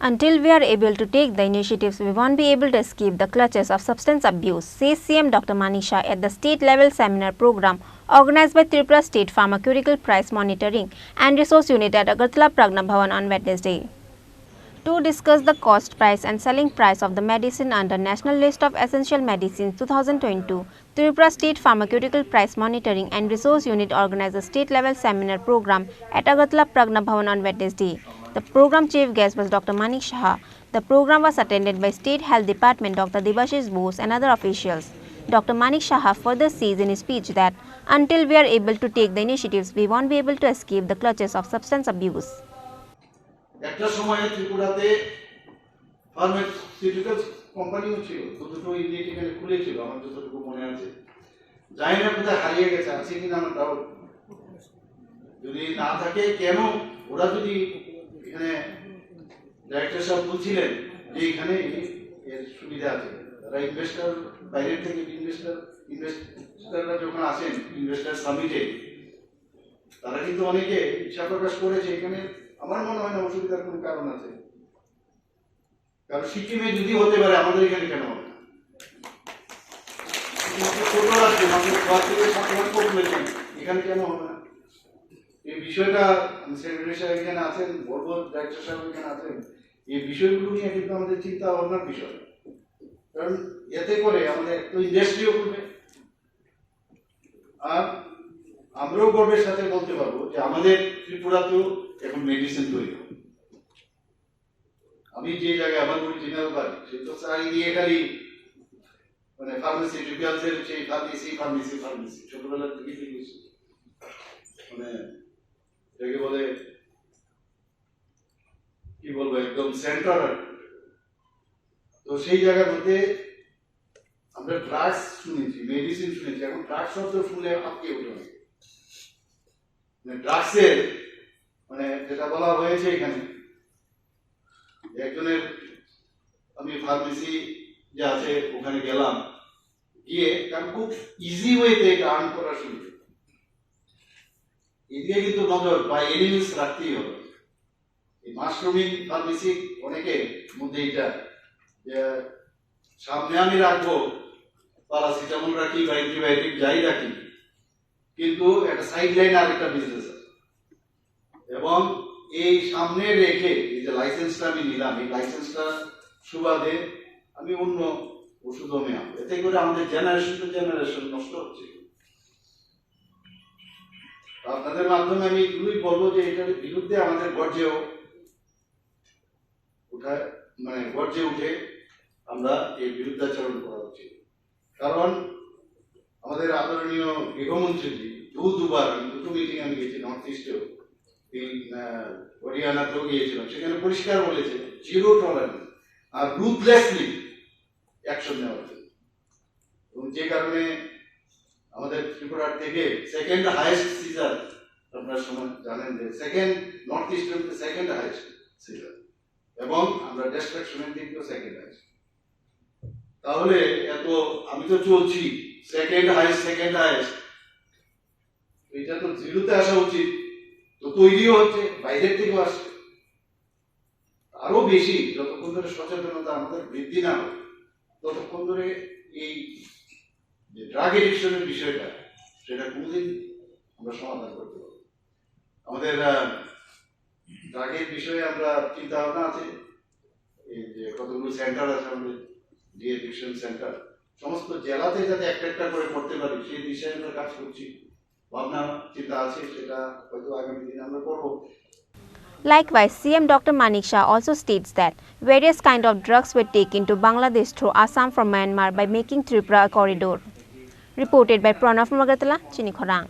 Until we are able to take the initiatives, we won't be able to escape the clutches of substance abuse, says CM Dr. Manik Saha at the state-level seminar program organized by Tripura State Pharmaceutical Price Monitoring and Resource Unit at Agartala Pragna Bhavan on Wednesday. To discuss the cost, price and selling price of the medicine under National List of Essential Medicines 2022, Tripura State Pharmaceutical Price Monitoring and Resource Unit organized a state-level seminar program at Agartala Pragna Bhavan on Wednesday. The program chief guest was Dr. Manik Saha. The program was attended by State Health Department Dr. Debashish Bose and other officials. Dr. Manik Saha further says in his speech that until we are able to take the initiatives, we won't be able to escape the clutches of substance abuse. একটা সময়ে ত্রিপুরাতে pharmaceuticals কোম্পানিও ছিল, দুটো unit এখানে খুলেছিল আমার যতটুকু মনে আছে। জানি না কোথায় হারিয়ে গেছে, আছে কিনা আমার ডাউট। যদি না থাকে কেন ওরা যদি এখানে ডাইরেক্টর সাহেব বলছিলেন যে এখানে এর সুবিধা আছে, তারা ইনভেস্টর বাইরের থেকে ইনভেস্টররা যখন আসেন ইনভেস্টর সামিটে তারা কিন্তু অনেকে ইচ্ছা প্রকাশ করেছে এখানে। আমার মনে হয় না অসুবিধার কোনো কারণ আছে, কারণ সিকিমে যদি হতে পারে আমাদের এখানে কেন হবে না? এখানে কেন হবে না? এই বিষয়টা সেক্রেটারি সাহেব এখানে আছেন, বলবো ডাইরেক্টর সাহেব এখানে আছেন, এই বিষয়গুলো নিয়ে কিন্তু আমাদের চিন্তা ভাবনার বিষয়। কারণ এতে করে আমাদের একটু ইন্ডাস্ট্রিও করবে, আর আমরাও গর্বের সাথে বলতে পারবো যে আমাদের ত্রিপুরাতেও এখন মেডিসিন তৈরি হবে। আমি যে জায়গায় আমার অরিজিনাল বাড়ি সে তো চাই দিয়ে খালি মানে ফার্মাসিউটিক্যালসের সেই ফার্মেসি ছোটবেলা থেকে দেখেছি, মানে এটাকে বলে কি বলবো একদম সেন্টার। তো সেই জায়গার মধ্যে আমরা ড্রাগস শুনেছি, মেডিসিন শুনেছি, এখন ড্রাগস শব্দ শুনলে আটকে উঠে। ড্রাগসের মানে যেটা বলা হয়েছে এখানে একজনের, আমি ফার্মেসি যে আছে ওখানে গেলাম, গিয়ে কারণ খুব ইজি ওয়েতে এটা আর্ন করা শুরু, এদিকে কিন্তু নজর বা এনিমিস রাখতেই হবে। এই মাশরুমিং ফার্মেসি অনেকে মধ্যে এটা যে সামনে আমি রাখবো প্যারাসিটামল রাখি বা অ্যান্টিবায়োটিক যাই রাখি, কিন্তু একটা সাইড লাইন আর একটা বিজনেস আছে, এবং এই সামনে রেখে এই যে লাইসেন্সটা আমি নিলাম, এই লাইসেন্সটা সুবাদে আমি অন্য ওষুধ নেওয়া, এতে করে আমাদের জেনারেশন টু জেনারেশন নষ্ট হচ্ছে। আপনাদের মাধ্যমে আমি এগুলোই বলবো যে এটার বিরুদ্ধে আমাদের গর্জে উঠে আমরা এই বিরুদ্ধাচরণ করা উচিত। কারণ আমাদের আদরণীয় গৃহমন্ত্রীজি দুবার দুটো মিটিং আমি গেছি, নর্থ ইস্টেও হরিয়ানাতেও গিয়েছিলাম, সেখানে পরিষ্কার বলেছে জিরো টলারেন্স আর রুথলেসলি অ্যাকশন নেওয়ার জন্য। এবং যে কারণে আমাদের ত্রিপুরার থেকে সেকেন্ড হাইয়েস্ট সিজার, আপনারা জানেন যে নর্থ ইস্টের মধ্যে সেকেন্ড হাইয়েস্ট সিজার, এবং আমরা ডিস্ট্রাকশনের দিক থেকে সেকেন্ড হাইয়েস্ট। তাহলে এত আমি তো চলছি সেকেন্ড হাইয়েস্ট, এটা তো জিরোতে আসা উচিত, তো তৈরিও হচ্ছে, বাইরের থেকেও আসছে। আরো বেশি যতক্ষণ ধরে সচেতনতা আমাদের বৃদ্ধি না হয় ততক্ষণ ধরে এই যে ড্রাগ এডিকশনের বিষয়টা সেটা কোনোদিন আমরা সমাধান করতে পারবো। আমাদের ড্রাগের বিষয়ে আমরা চিন্তা ভাবনা আছে, এই যে কতগুলো সেন্টার আছে আমাদের ডি এডিকশন সেন্টার, সমস্ত জেলাতে যাতে একটা করে করতে পারি সেই বিষয়ে আমরা কাজ করছি, ভাবনা চিন্তা আছে, সেটা হয়তো আগামী দিনে আমরা করব। Likewise, CM Dr. Manik Saha also states that various kind of drugs were taken to Bangladesh through Assam from Myanmar by making Tripura a corridor. Reported by Pranav from Agartala, Chini, Khorang.